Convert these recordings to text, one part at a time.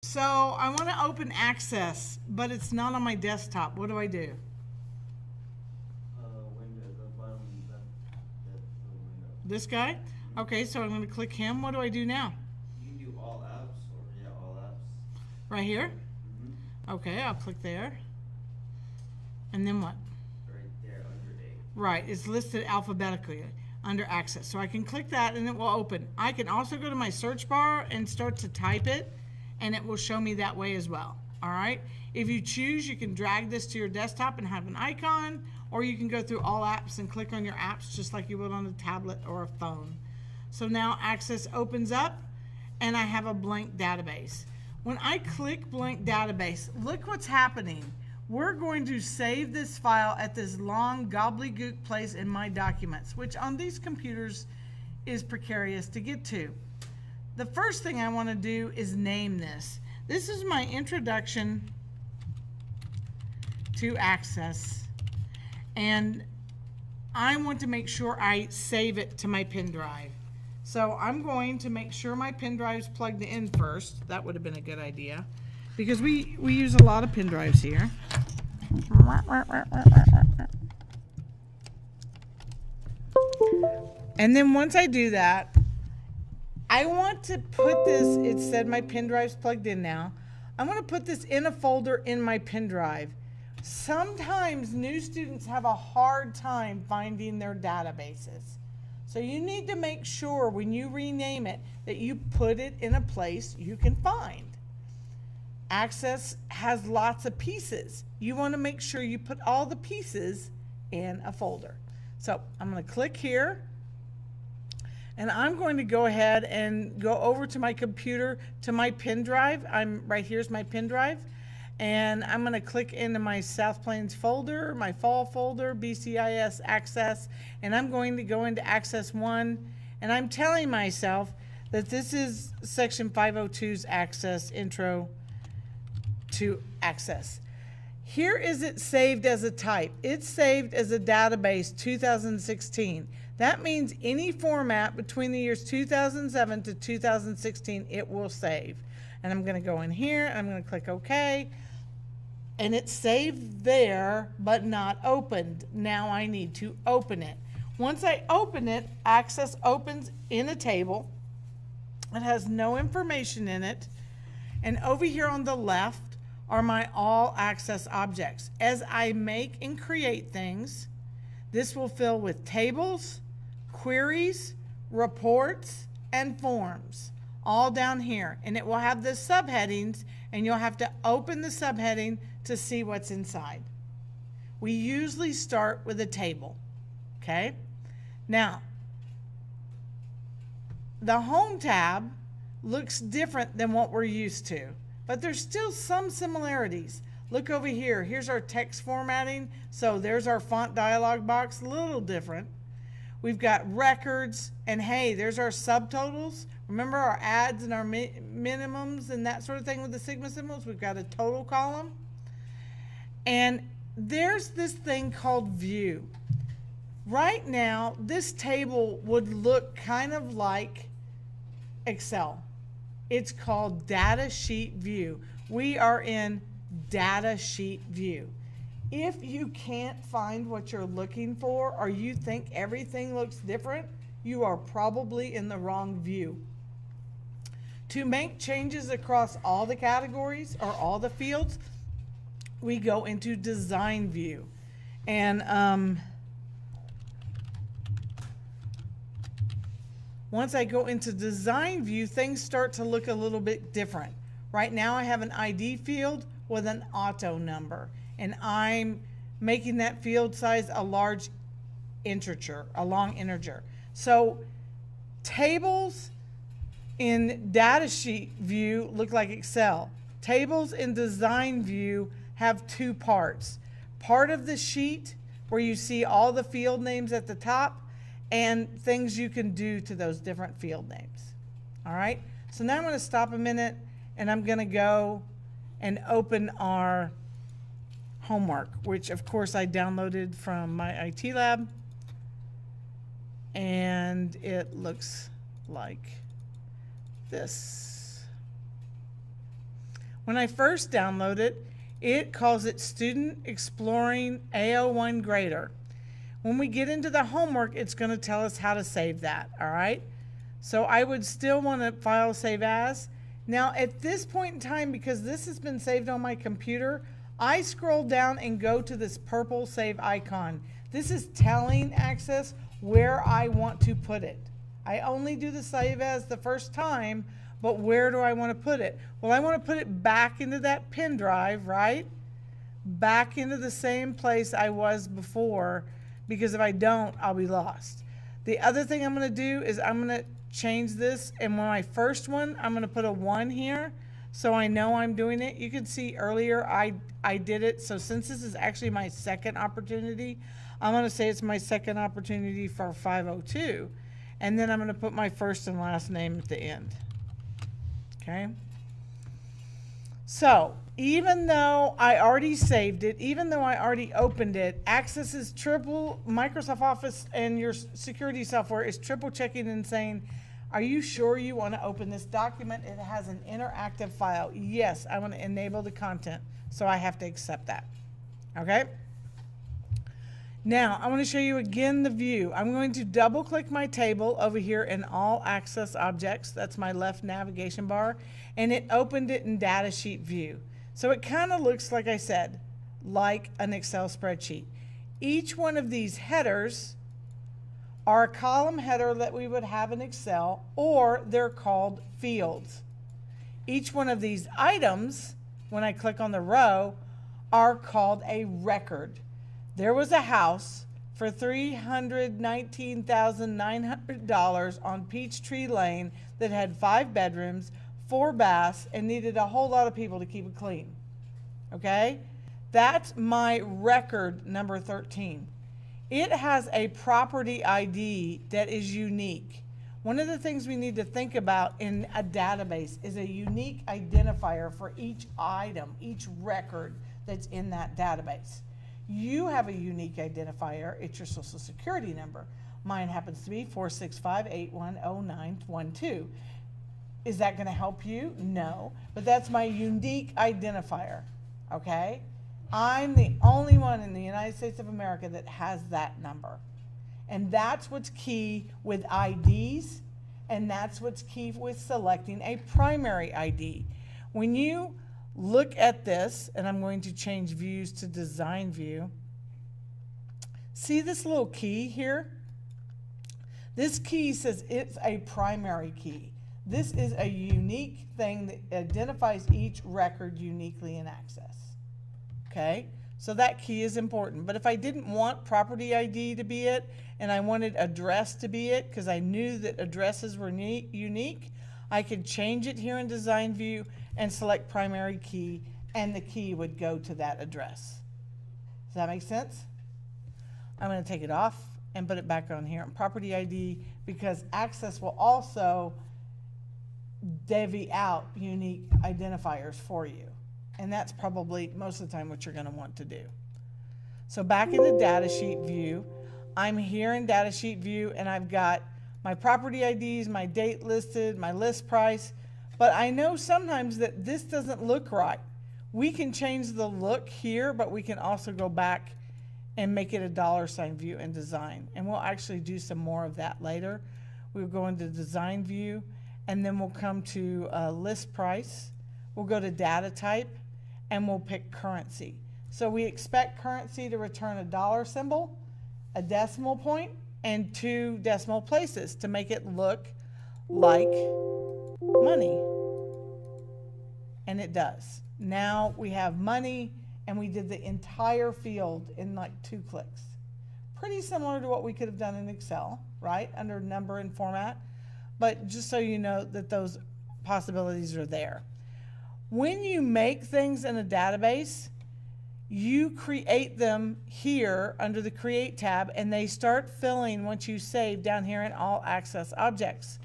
So I want to open Access, but it's not on my desktop. What do I do? Window, the bottom left, that's the window. This guy? Okay, so I'm going to click him. What do I do now? You can do all apps, or yeah, all apps. Right here? Mm-hmm. Okay, I'll click there. And then what? Right there under date. Right, it's listed alphabetically under Access. So I can click that and it will open. I can also go to my search bar and start to type it, and it will show me that way as well. All right. If you choose, you can drag this to your desktop and have an icon, or you can go through all apps and click on your apps just like you would on a tablet or a phone. So now Access opens up and I have a blank database. When I click blank database, look what's happening. We're going to save this file at this long gobbledygook place in my documents, which on these computers is precarious to get to. The first thing I want to do is name this. This is my introduction to Access, and I want to make sure I save it to my pen drive. So I'm going to make sure my pen drive is plugged in first. That would have been a good idea, because we use a lot of pen drives here. And then once I do that, I want to put this, it said my pen drive's plugged in now. I want to put this in a folder in my pen drive. Sometimes new students have a hard time finding their databases. So you need to make sure when you rename it that you put it in a place you can find. Access has lots of pieces. You want to make sure you put all the pieces in a folder. So I'm going to click here. And I'm going to go ahead and go over to my computer to my pen drive. Right here's my pen drive. And I'm going to click into my South Plains folder, my fall folder, BCIS Access, and I'm going to go into Access 1. And I'm telling myself that this is Section 502's Access, Intro to Access. Here is it saved as a type. It's saved as a database 2016. That means any format between the years 2007 to 2016, it will save. And I'm going to go in here, and I'm going to click OK. And it's saved there, but not opened. Now I need to open it. Once I open it, Access opens in a table. It has no information in it. And over here on the left are my all access objects. As I make and create things, this will fill with tables, queries, reports, and forms, all down here. And it will have the subheadings, and you'll have to open the subheading to see what's inside. We usually start with a table, okay? Now, the Home tab looks different than what we're used to, but there's still some similarities. Look over here. Here's our text formatting. So there's our font dialog box, a little different. We've got records, and hey, there's our subtotals. Remember our adds and our minimums and that sort of thing with the sigma symbols? We've got a total column. And there's this thing called view. Right now, this table would look kind of like Excel. It's called Datasheet View. We are in Datasheet View. If you can't find what you're looking for, or you think everything looks different, you are probably in the wrong view. To make changes across all the categories or all the fields, we go into Design View. And once I go into Design View, things start to look a little bit different. Right now I have an ID field with an auto number, and I'm making that field size a large integer, a long integer. So tables in Datasheet View look like Excel. Tables in Design View have two parts. Part of the sheet where you see all the field names at the top and things you can do to those different field names. All right, so now I'm going to stop a minute, and I'm going to go and open our homework, which of course I downloaded from my IT lab, and it looks like this. When I first download it, it calls it Student Exploring AO1 Grader. When we get into the homework, it's going to tell us how to save that, all right? So I would still want to file save as. Now at this point in time, because this has been saved on my computer, I scroll down and go to this purple save icon. This is telling Access where I want to put it. I only do the save as the first time, but where do I want to put it? Well, I want to put it back into that pen drive, right? Back into the same place I was before, because if I don't, I'll be lost. The other thing I'm going to do is I'm going to change this, and when my first one, I'm going to put a 1 here so I know I'm doing it. You can see earlier I did it, so since this is actually my second opportunity, I'm going to say it's my second opportunity for 502, and then I'm going to put my first and last name at the end. Okay? So even though I already saved it, even though I already opened it, Access is Microsoft Office and your security software is triple checking and saying, are you sure you want to open this document? It has an interactive file. Yes, I want to enable the content, so I have to accept that. Okay? Now, I want to show you again the view. I'm going to double click my table over here in All Access Objects. That's my left navigation bar. And it opened it in Datasheet view. So it kind of looks, like I said, like an Excel spreadsheet. Each one of these headers are a column header that we would have in Excel, or they're called fields. Each one of these items, when I click on the row, are called a record. There was a house for $319,900 on Peachtree Lane that had 5 bedrooms, 4 baths, and needed a whole lot of people to keep it clean. Okay? That's my record number 13. It has a property ID that is unique. One of the things we need to think about in a database is a unique identifier for each item, each record that's in that database. You have a unique identifier. It's your social security number. Mine happens to be 465810912. Is that going to help you? No, but that's my unique identifier, okay? I'm the only one in the United States of America that has that number. And that's what's key with IDs, and that's what's key with selecting a primary ID. When you look at this, and I'm going to change views to design view. See this little key here? This key says it's a primary key. This is a unique thing that identifies each record uniquely in Access. Okay? So that key is important. But if I didn't want property ID to be it, and I wanted address to be it, because I knew that addresses were unique, I could change it here in design view and select primary key, and the key would go to that address. Does that make sense? I'm going to take it off and put it back on here in property ID, because Access will also divvy out unique identifiers for you. And that's probably most of the time what you're going to want to do. So back in the Datasheet view, I'm here in Datasheet view, and I've got my property IDs, my date listed, my list price. But I know sometimes that this doesn't look right. We can change the look here, but we can also go back and make it a $ view in design. And we'll actually do some more of that later. We'll go into design view, and then we'll come to list price. We'll go to data type, and we'll pick currency. So we expect currency to return a $ symbol, a decimal point, and 2 decimal places to make it look like money. And it does. Now we have money, and we did the entire field in like 2 clicks. Pretty similar to what we could have done in Excel, right? Under number and format. But just so you know that those possibilities are there. When you make things in a database, you create them here under the Create tab, and they start filling once you save down here in All Access Objects.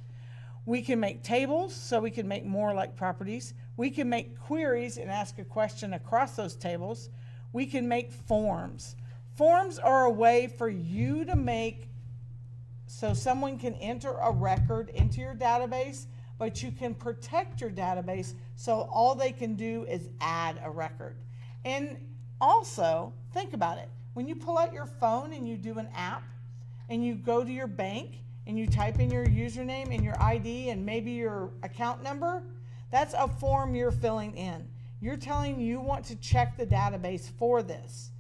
We can make tables, so we can make more like properties. We can make queries and ask a question across those tables. We can make forms. Forms are a way for you to make so someone can enter a record into your database, but you can protect your database so all they can do is add a record. And also, think about it. When you pull out your phone and you do an app and you go to your bank and you type in your username and your ID and maybe your account number, that's a form you're filling in. You're telling you want to check the database for this.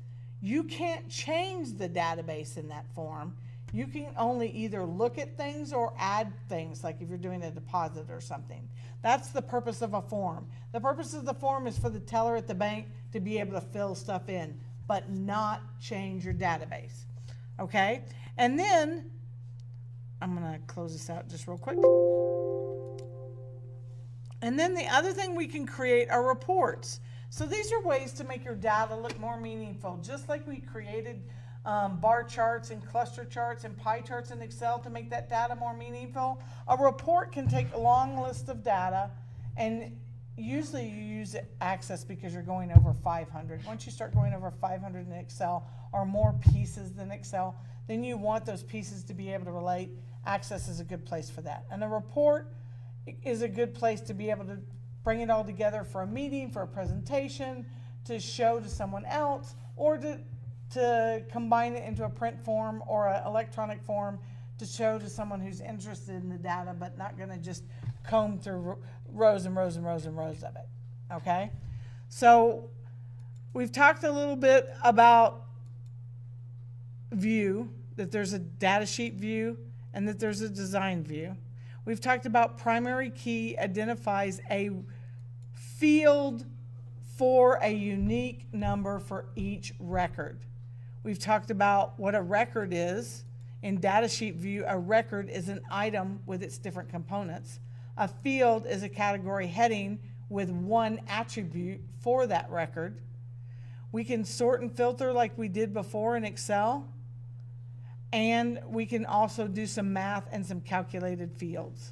You can't change the database in that form. You can only either look at things or add things, like if you're doing a deposit or something. That's the purpose of a form. The purpose of the form is for the teller at the bank to be able to fill stuff in, but not change your database. Okay? And then, I'm going to close this out just real quick. And then the other thing we can create are reports. So these are ways to make your data look more meaningful, just like we created bar charts and cluster charts and pie charts in Excel to make that data more meaningful. A report can take a long list of data, and usually you use Access because you're going over 500. Once you start going over 500 in Excel or more pieces than Excel, then you want those pieces to be able to relate. Access is a good place for that. And a report is a good place to be able to bring it all together for a meeting, for a presentation, to show to someone else, or to combine it into a print form or an electronic form to show to someone who's interested in the data but not going to just comb through rows and rows and rows and rows of it. Okay? So we've talked a little bit about view, that there's a data sheet view and that there's a design view. We've talked about primary key identifies a field for a unique number for each record. We've talked about what a record is. In Datasheet view, a record is an item with its different components. A field is a category heading with one attribute for that record. We can sort and filter like we did before in Excel. And we can also do some math and some calculated fields.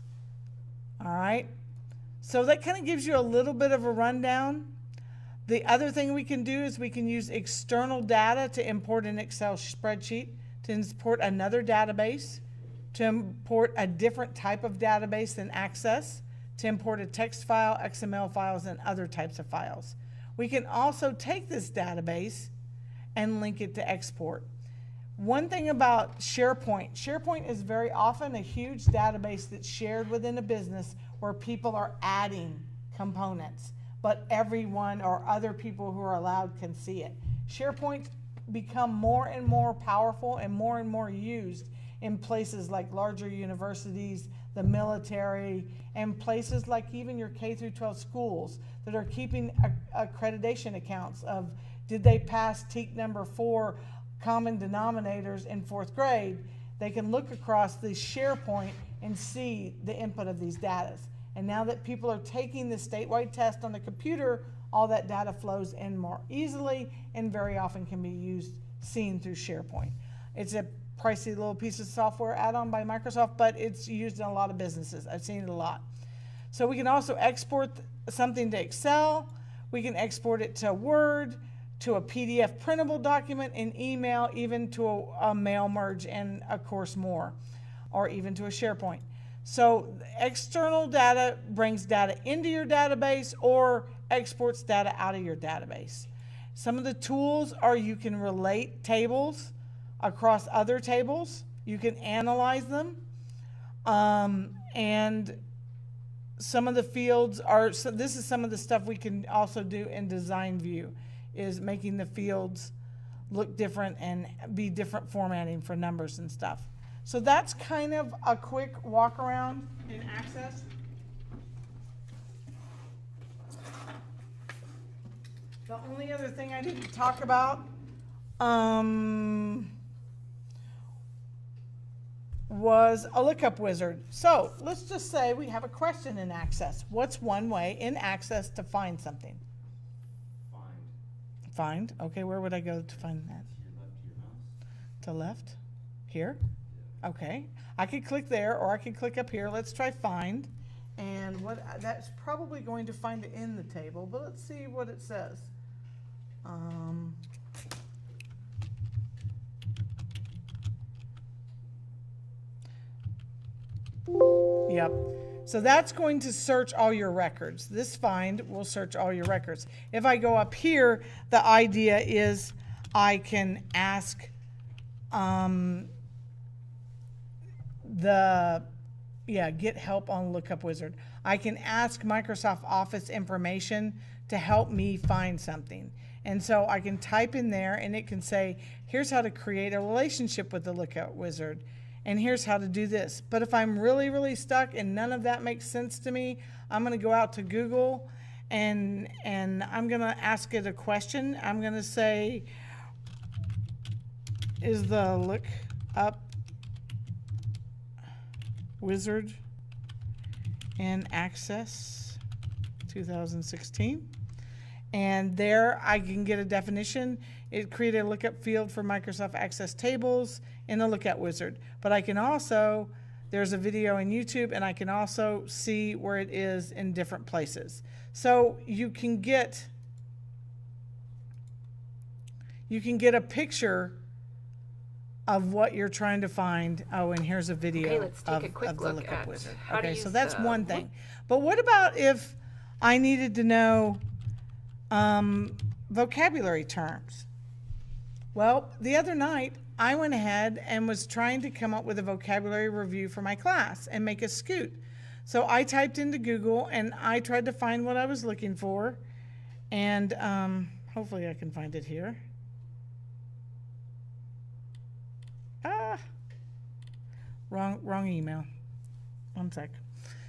All right? So that kind of gives you a little bit of a rundown. The other thing we can do is we can use external data to import an Excel spreadsheet, to import another database, to import a different type of database than Access, to import a text file, XML files, and other types of files. We can also take this database and link it to export. One thing about SharePoint, SharePoint is very often a huge database that's shared within a business where people are adding components, but everyone or other people who are allowed can see it. SharePoint's become more and more powerful and more used in places like larger universities, the military, and places like even your K through 12 schools that are keeping accreditation accounts of did they pass TEAC number 4 common denominators in 4th grade. They can look across the SharePoint and see the input of these data. And now that people are taking the statewide test on the computer, all that data flows in more easily and very often can be seen through SharePoint. It's a pricey little piece of software add-on by Microsoft, but it's used in a lot of businesses. I've seen it a lot. So we can also export something to Excel. We can export it to Word, to a PDF printable document, an email, even to a mail merge, and of course more, or even to a SharePoint. So external data brings data into your database or exports data out of your database. Some of the tools are you can relate tables across other tables. You can analyze them. And some of the fields are, so this is some of the stuff we can also do in design view, is making the fields look different and be different formatting for numbers and stuff. So that's kind of a quick walk around in Access. The only other thing I didn't talk about was a lookup wizard. So let's just say we have a question in Access. What's one way in Access to find something? Find. Okay, where would I go to find that? To left? Here? Okay. I could click there or I could click up here. Let's try find. And that's probably going to find it in the table, but let's see what it says. Yep. So that's going to search all your records. This find will search all your records. If I go up here, the idea is I can ask get help on Lookup Wizard. I can ask Microsoft Office information to help me find something. And so I can type in there and it can say, here's how to create a relationship with the Lookup Wizard. And here's how to do this. But if I'm really, really stuck and none of that makes sense to me, I'm going to go out to Google and I'm going to ask it a question. I'm going to say, is the Lookup Wizard in Access 2016? And there I can get a definition. It created a lookup field for Microsoft Access tables in the Lookup Wizard. But I can also, there's a video on YouTube, and I can also see where it is in different places. So you can get a picture of what you're trying to find. Oh, and here's a video Okay, let's take of a quick the look Lookup at Wizard. how to Okay, so use that's the one thing. But what about if I needed to know vocabulary terms? Well, the other night I went ahead and was trying to come up with a vocabulary review for my class and make a scoot. So I typed into Google and I tried to find what I was looking for, and hopefully I can find it here. Wrong email. One sec.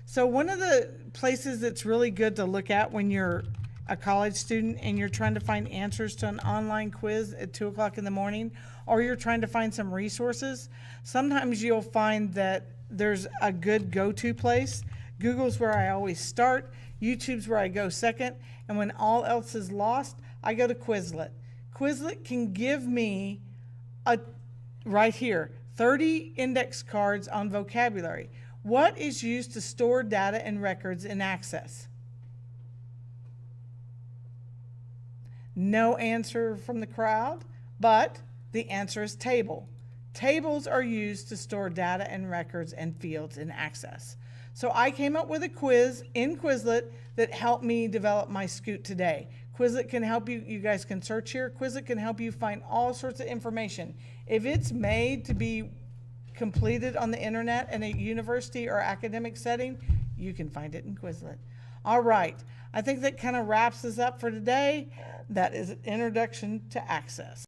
So one of the places that's really good to look at when you're a college student and you're trying to find answers to an online quiz at 2 o'clock in the morning, or you're trying to find some resources, sometimes you'll find that there's a good go-to place. Google's where I always start. YouTube's where I go second. And when all else is lost, I go to Quizlet. Quizlet can give me right here, 30 index cards on vocabulary. What is used to store data and records in Access? No answer from the crowd, but the answer is table. Tables are used to store data and records and fields in Access. So I came up with a quiz in Quizlet that helped me develop my scoot today. Quizlet can help you, you guys can search here. Quizlet can help you find all sorts of information. If it's made to be completed on the internet in a university or academic setting, you can find it in Quizlet. All right, I think that kind of wraps us up for today. That is an introduction to Access.